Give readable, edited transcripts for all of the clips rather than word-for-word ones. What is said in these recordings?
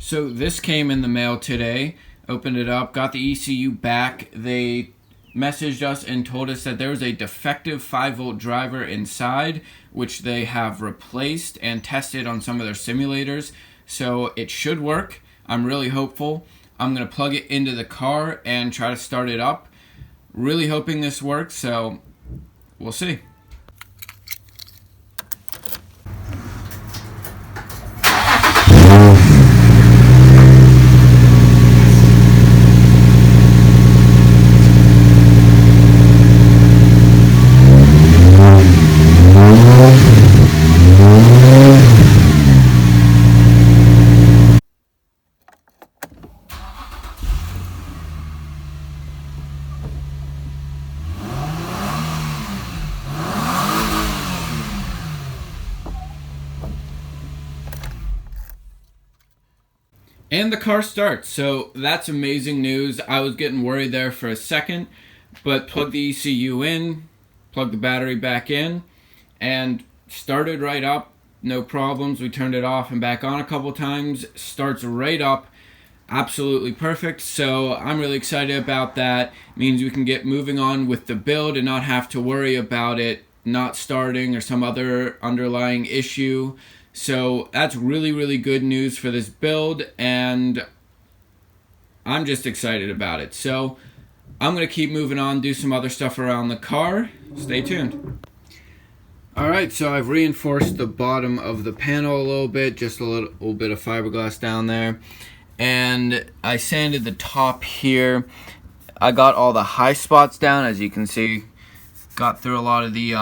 So this came in the mail today. Opened it up, got the ECU back. They messaged us and told us that there was a defective 5-volt driver inside, which they have replaced and tested on some of their simulators. So it should work. I'm really hopeful. I'm going to plug it into the car and try to start it up. Really hoping this works, so we'll see. And the car starts, so that's amazing news. I was getting worried there for a second, but plugged the ECU in, plugged the battery back in, and started right up. No problems. We turned it off and back on a couple times. Starts right up. Absolutely perfect. So I'm really excited about that. It means we can get moving on with the build and not have to worry about it not starting or some other underlying issue. So that's really, really good news for this build, and I'm just excited about it. So I'm going to keep moving on, do some other stuff around the car. Stay tuned. Alright, so I've reinforced the bottom of the panel a little bit, just a little bit of fiberglass down there. And I sanded the top here. I got all the high spots down, as you can see. Got through a lot of the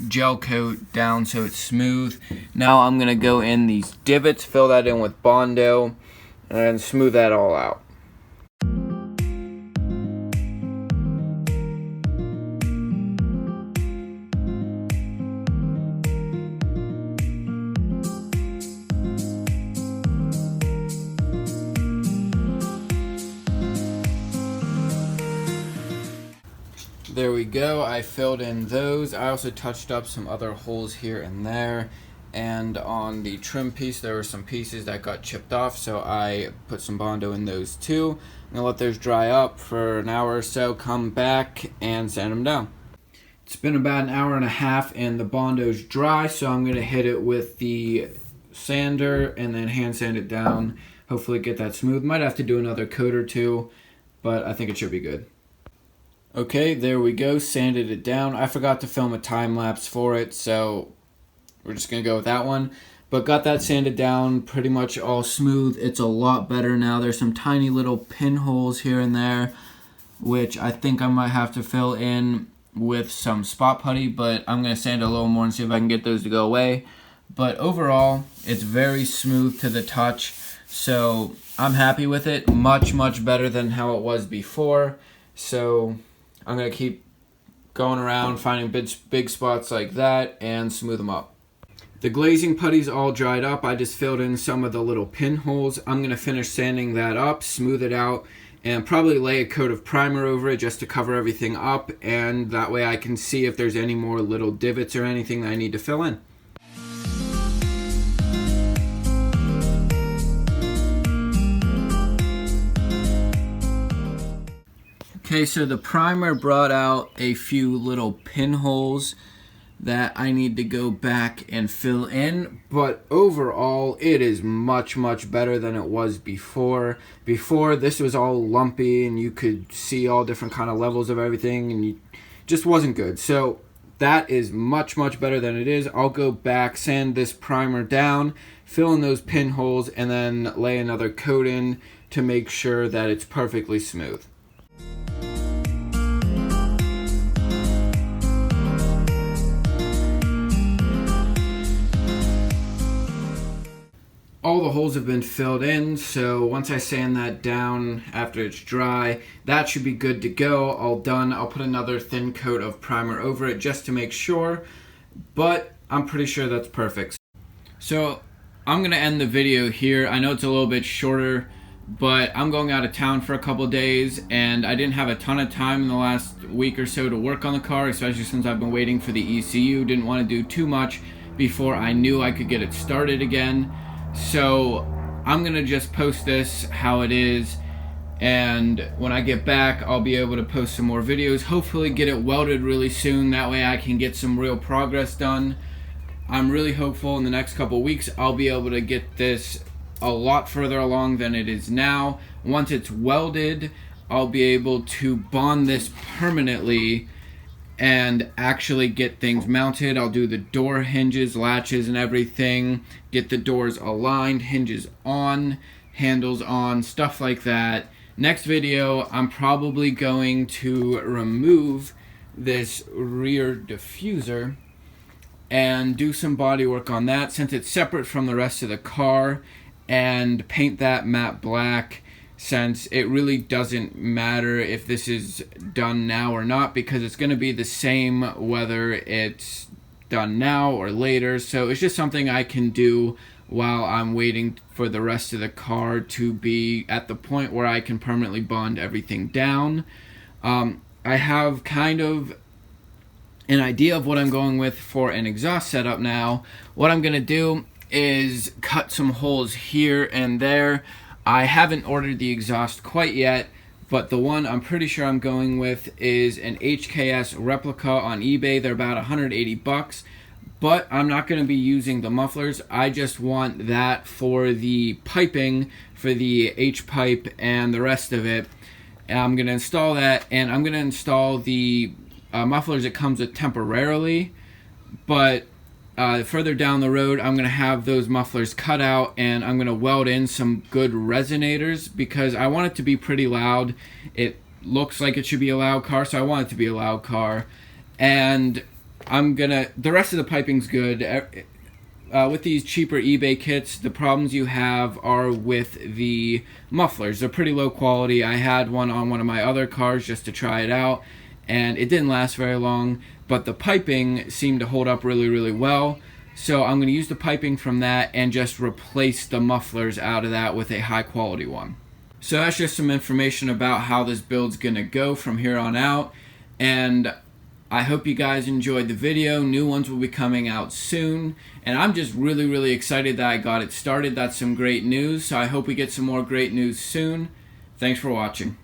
gel coat down so it's smooth. Now I'm gonna go in these divots, fill that in with Bondo, and smooth that all out. There we go, I filled in those. I also touched up some other holes here and there, and on the trim piece there were some pieces that got chipped off, so I put some Bondo in those too. I'm gonna let those dry up for an hour or so, come back and sand them down. It's been about an hour and a half and the Bondo's dry, so I'm gonna hit it with the sander and then hand sand it down. Hopefully get that smooth. Might have to do another coat or two, but I think it should be good. Okay, there we go, sanded it down. I forgot to film a time lapse for it, so we're just gonna go with that one. But got that sanded down, pretty much all smooth. It's a lot better now. There's some tiny little pinholes here and there, which I think I might have to fill in with some spot putty, but I'm gonna sand it a little more and see if I can get those to go away. But overall, it's very smooth to the touch, so I'm happy with it. Much, much better than how it was before. So I'm going to keep going around, finding big spots like that, and smooth them up. The glazing putty's all dried up. I just filled in some of the little pinholes. I'm going to finish sanding that up, smooth it out, and probably lay a coat of primer over it just to cover everything up, and that way I can see if there's any more little divots or anything that I need to fill in. Okay, so the primer brought out a few little pinholes that I need to go back and fill in, but overall it is much, much better than it was before. Before, this was all lumpy and you could see all different kind of levels of everything, and it just wasn't good. So that is much, much better than it is. I'll go back, sand this primer down, fill in those pinholes, and then lay another coat in to make sure that it's perfectly smooth. All the holes have been filled in, so once I sand that down after it's dry, that should be good to go, all done. I'll put another thin coat of primer over it just to make sure, but I'm pretty sure that's perfect. So I'm gonna end the video here. I know it's a little bit shorter, but I'm going out of town for a couple days, and I didn't have a ton of time in the last week or so to work on the car, especially since I've been waiting for the ECU. Didn't want to do too much before I knew I could get it started again. So I'm gonna just post this how it is, and when I get back I'll be able to post some more videos, hopefully get it welded really soon, that way I can get some real progress done. I'm really hopeful in the next couple weeks I'll be able to get this a lot further along than it is now. Once it's welded, I'll be able to bond this permanently and actually get things mounted. I'll do the door hinges, latches, and everything, get the doors aligned, hinges on, handles on, stuff like that. Next video, I'm probably going to remove this rear diffuser and do some body work on that since it's separate from the rest of the car, and paint that matte black, since it really doesn't matter if this is done now or not, because it's going to be the same whether it's done now or later. So it's just something I can do while I'm waiting for the rest of the car to be at the point where I can permanently bond everything down. I have kind of an idea of what I'm going with for an exhaust setup now. What I'm going to do is cut some holes here and there. I haven't ordered the exhaust quite yet, but the one I'm pretty sure I'm going with is an HKS replica on eBay. They're about 180 bucks, but I'm not going to be using the mufflers. I just want that for the piping, for the H-pipe and the rest of it. And I'm going to install that, and I'm going to install the mufflers it comes with temporarily, but further down the road I'm going to have those mufflers cut out, and I'm going to weld in some good resonators because I want it to be pretty loud. It looks like it should be a loud car, so I want it to be a loud car. And the rest of the piping's good. With these cheaper eBay kits, the problems you have are with the mufflers. They're pretty low quality. I had one on one of my other cars just to try it out, and it didn't last very long, but the piping seemed to hold up really, really well. So I'm going to use the piping from that and just replace the mufflers out of that with a high quality one. So that's just some information about how this build's going to go from here on out, and I hope you guys enjoyed the video. New ones will be coming out soon, and I'm just really, really excited that I got it started. That's some great news, so I hope we get some more great news soon. Thanks for watching.